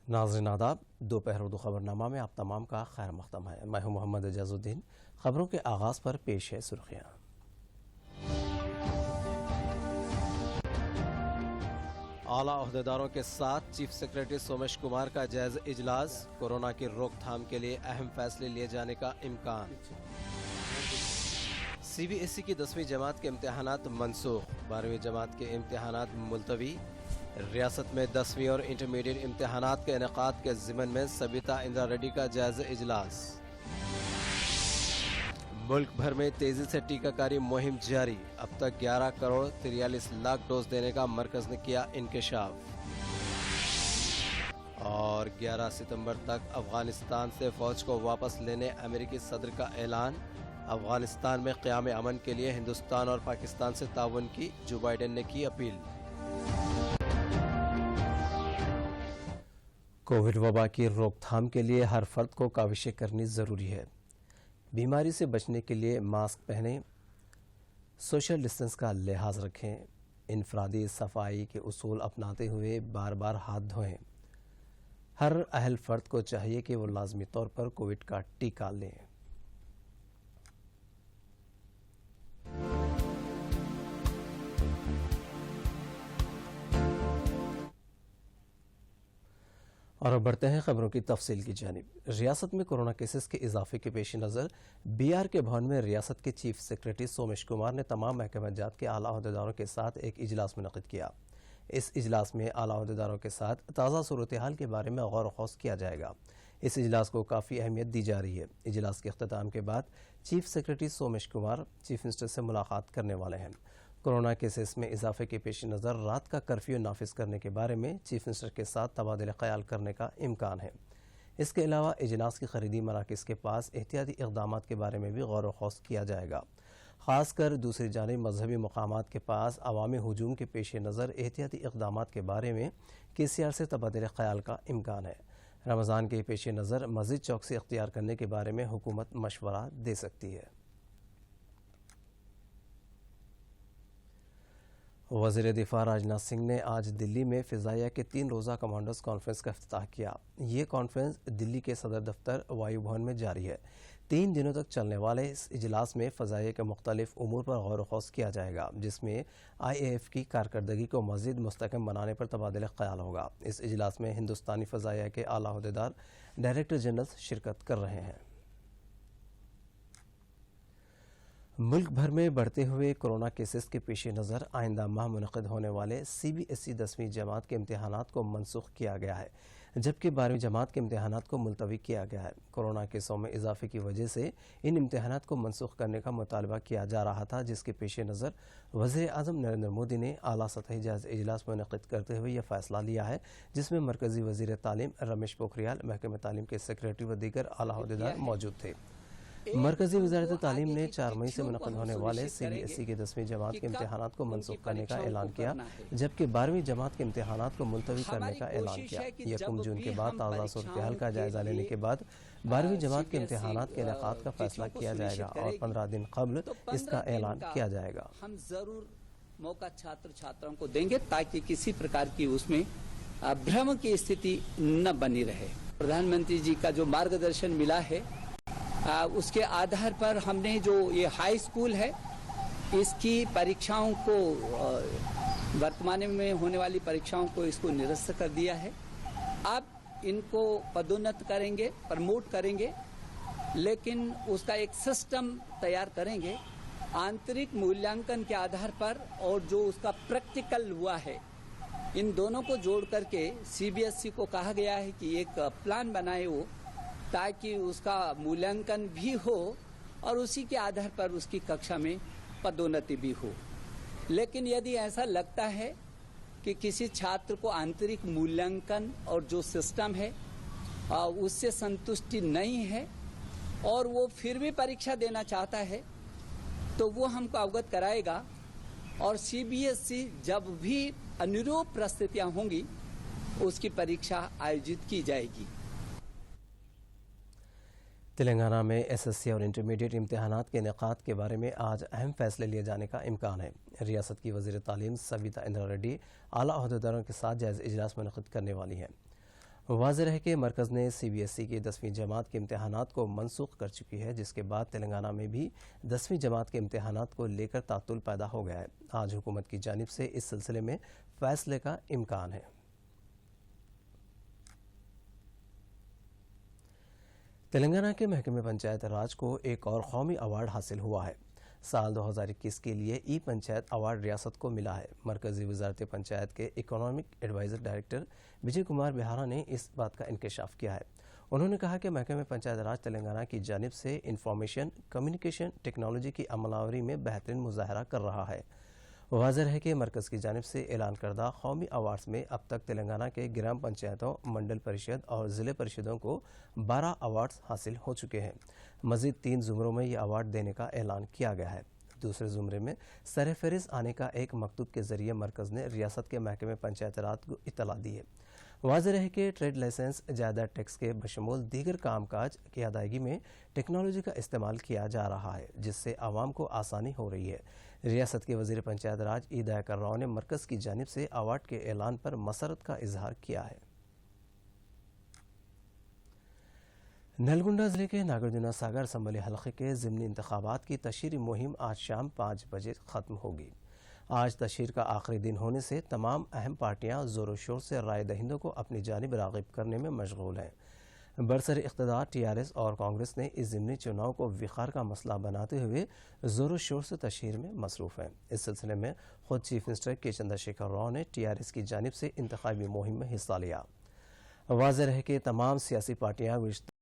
ناظرین آداب، دوپہر اردو خبرنامہ میں آپ تمام کا خیر مقدم ہے۔ میں ہوں محمد اعجاز الدین۔ خبروں کے آغاز پر پیش ہے سرخیاں۔ اعلیٰ عہدیداروں کے ساتھ چیف سیکرٹری سومیش کمار کا جائزہ اجلاس، کورونا کی روک تھام کے لیے اہم فیصلے لیے جانے کا امکان۔ سی بی ایس ای کی 10ویں جماعت کے امتحانات منسوخ، 12ویں جماعت کے امتحانات ملتوی۔ ریاست میں 10ویں اور انٹرمیڈیٹ امتحانات کے انعقاد کے ضمن میں سبیتا اندرا ریڈی کا جائزہ اجلاس۔ ملک بھر میں تیزی سے ٹیکہ کاری مہم جاری، اب تک 11 کروڑ 43 لاکھ ڈوز دینے کا مرکز نے کیا انکشاف۔ اور 11 ستمبر تک افغانستان سے فوج کو واپس لینے امریکی صدر کا اعلان، افغانستان میں قیام امن کے لیے ہندوستان اور پاکستان سے تعاون کی جو بائیڈن نے کی اپیل۔ کووڈ وبا کی روک تھام کے لیے ہر فرد کو کاوشیں کرنی ضروری ہے۔ بیماری سے بچنے کے لیے ماسک پہنیں، سوشل ڈسٹنس کا لحاظ رکھیں، انفرادی صفائی کے اصول اپناتے ہوئے بار بار ہاتھ دھوئیں۔ ہر اہل فرد کو چاہیے کہ وہ لازمی طور پر کووڈ کا ٹیکہ لیں۔ اور اب بڑھتے ہیں خبروں کی تفصیل کی جانب۔ ریاست میں کورونا کیسز کے اضافے کے پیش نظر بی آر کے بھون میں ریاست کے چیف سیکرٹری سومیش کمار نے تمام محکمہ جات کے اعلیٰ عہدیداروں کے ساتھ ایک اجلاس منعقد کیا۔ اس اجلاس میں اعلیٰ عہدیداروں کے ساتھ تازہ صورتحال کے بارے میں غور و خوض کیا جائے گا۔ اس اجلاس کو کافی اہمیت دی جا رہی ہے۔ اجلاس کے اختتام کے بعد chief secretary Somesh Kumar chief minister سے ملاقات کرنے والے ہیں۔ کورونا کیسز میں اضافے کے پیش نظر رات کا کرفیو نافذ کرنے کے بارے میں چیف منسٹر کے ساتھ تبادلہ خیال کرنے کا امکان ہے۔ اس کے علاوہ اجلاس کی خریدی مراکز کے پاس احتیاطی اقدامات کے بارے میں بھی غور و خوض کیا جائے گا۔ خاص کر دوسری جانب مذہبی مقامات کے پاس عوامی ہجوم کے پیش نظر احتیاطی اقدامات کے بارے میں کے سی آر سے تبادلہ خیال کا امکان ہے۔ رمضان کے پیش نظر مزید چوکسی اختیار کرنے کے بارے میں حکومت مشورہ دے سکتی ہے۔ وزیر دفاع راجناتھ سنگھ نے آج دلی میں فضائیہ کے 3 روزہ کمانڈرز کانفرنس کا افتتاح کیا۔ یہ کانفرنس دلی کے صدر دفتر وایو بھون میں جاری ہے۔ 3 دنوں تک چلنے والے اس اجلاس میں فضائیہ کے مختلف امور پر غور و خوض کیا جائے گا، جس میں آئی اے ایف کی کارکردگی کو مزید مستحکم بنانے پر تبادلہ خیال ہوگا۔ اس اجلاس میں ہندوستانی فضائیہ کے اعلیٰ عہدیدار ڈائریکٹر جنرل شرکت کر رہے ہیں۔ ملک بھر میں بڑھتے ہوئے کورونا کیسز کے پیش نظر آئندہ ماہ منعقد ہونے والے سی بی ایس ای 10ویں جماعت کے امتحانات کو منسوخ کیا گیا ہے، جبکہ 12ویں جماعت کے امتحانات کو ملتوی کیا گیا ہے۔ کورونا کیسوں میں اضافے کی وجہ سے ان امتحانات کو منسوخ کرنے کا مطالبہ کیا جا رہا تھا، جس کے پیش نظر وزیر اعظم نریندر مودی نے اعلیٰ سطحی جائزہ اجلاس منعقد کرتے ہوئے یہ فیصلہ لیا ہے، جس میں مرکزی وزیر تعلیم رمیش پوکھریال، محکمہ تعلیم کے سیکرٹری و دیگر اعلیٰ عہدیدار موجود تھے۔ مرکزی وزارت تعلیم نے 4 مئی سے منعقد ہونے والے سی بی ایس ای کے 10ویں جماعت کے امتحانات کو منسوخ کرنے کا اعلان کیا، جبکہ 12ویں جماعت کے امتحانات کو ملتوی کرنے کا اعلان کیا۔ 1 جون کے بعد تازہ صورتحال کا جائزہ لینے کے بعد 12ویں جماعت کے امتحانات کے انعقاد کا فیصلہ کیا جائے گا اور 15 دن قبل اس کا اعلان کیا جائے گا۔ ہم ضرور موقع چھاتر چھاتراؤں کو دیں گے تاکہ کسی پرکار کی اس میں بھرم کی استھتی نہ بنی رہے۔ پردھان منتری جی کا جو مارگدرشن ملا ہے، اس کے آدھار پر ہم نے جو یہ ہائی اسکول ہے اس کی پریکشاؤں کو ورتمان میں ہونے والی پریکشاؤں کو اس کو نرست کر دیا ہے۔ اب ان کو پدونت کریں گے، پرموٹ کریں گے، لیکن اس کا ایک سسٹم تیار کریں گے آنترک مولانکن کے آدھار پر، اور جو اس کا پریکٹیکل ہوا ہے ان دونوں کو جوڑ کر کے سی بی ایس ای کو کہا گیا ہے کہ ایک پلان بنائے وہ، تاکہ اس کا مولانکن بھی ہو اور اسی کے آدھار پر اس کی ککشا میں پدونتی بھی ہو۔ لیکن یدی ایسا لگتا ہے کہ کسی چھاتر کو آنترک مولانکن اور جو سسٹم ہے اس سے سنتشٹی نہیں ہے اور وہ پھر بھی پریکشا دینا چاہتا ہے تو وہ ہم کو اوگت کرائے گا، اور سی بی ایس ای جب بھی انوروپ پرستتیاں ہوں گی اس کی پریکشا آیوجت کی جائے گی۔ تلنگانہ میں ایس ایس سی اور انٹرمیڈیٹ امتحانات کے انعقاد کے بارے میں آج اہم فیصلے لیے جانے کا امکان ہے۔ ریاست کی وزیر تعلیم سبیتا اندرا ریڈی اعلیٰ عہدیداروں کے ساتھ جائزہ اجلاس منعقد کرنے والی ہیں۔ واضح ہے کہ مرکز نے CBSE کی 10ویں جماعت کے امتحانات کو منسوخ کر چکی ہے، جس کے بعد تلنگانہ میں بھی 10ویں جماعت کے امتحانات کو لے کر تعطل پیدا ہو گیا ہے۔ آج حکومت کی جانب سے اس سلسلے میں فیصلے کا امکان ہے۔ تلنگانہ کے محکمہ پنچایت راج کو ایک اور قومی ایوارڈ حاصل ہوا ہے۔ سال 2021 کے لیے ای پنچایت ایوارڈ ریاست کو ملا ہے۔ مرکزی وزارت پنچایت کے اکنامک ایڈوائزر ڈائریکٹر وجے کمار بہارا نے اس بات کا انکشاف کیا ہے۔ انہوں نے کہا کہ محکمہ پنچایت راج تلنگانہ کی جانب سے انفارمیشن کمیونیکیشن ٹیکنالوجی کی عمل آوری میں بہترین مظاہرہ کر رہا ہے۔ واضح ہے کہ مرکز کی جانب سے اعلان کردہ قومی ایوارڈز میں اب تک تلنگانہ کے گرام پنچایتوں، منڈل پریشد اور ضلع پریشدوں کو 12 ایوارڈز حاصل ہو چکے ہیں۔ مزید 3 زمروں میں یہ ایوارڈ دینے کا اعلان کیا گیا ہے۔ دوسرے زمرے میں سر فہرست آنے کا ایک مکتوب کے ذریعے مرکز نے ریاست کے محکمہ پنچایت راج کو اطلاع دی ہے۔ واضح ہے کہ ٹریڈ لائسنس، جائیداد ٹیکس کے بشمول دیگر کام کاج کی ادائیگی میں ٹیکنالوجی کا استعمال کیا جا رہا ہے، جس سے عوام کو آسانی ہو رہی ہے۔ ریاست کے وزیر پنچایت راج ای دیاکر راؤ نے مرکز کی جانب سے ایوارڈ کے اعلان پر مسرت کا اظہار کیا ہے۔ نلگنڈا ضلع کے ناگرجنا ساگر اسمبلی حلقے کے ضمنی انتخابات کی تشہیری مہم آج شام 5 بجے ختم ہوگی۔ آج تشہیر کا آخری دن ہونے سے تمام اہم پارٹیاں زور و شور سے رائے دہندوں کو اپنی جانب راغب کرنے میں مشغول ہیں۔ برسر اقتدار TRS اور کانگریس نے اس ضمنی چناؤ کو وقار کا مسئلہ بناتے ہوئے زور و شور سے تشہیر میں مصروف ہیں۔ اس سلسلے میں خود چیف منسٹر کے چندر شیکھر راؤ نے TRS کی جانب سے انتخابی مہم میں حصہ لیا۔ واضح ہے کہ تمام سیاسی پارٹیاں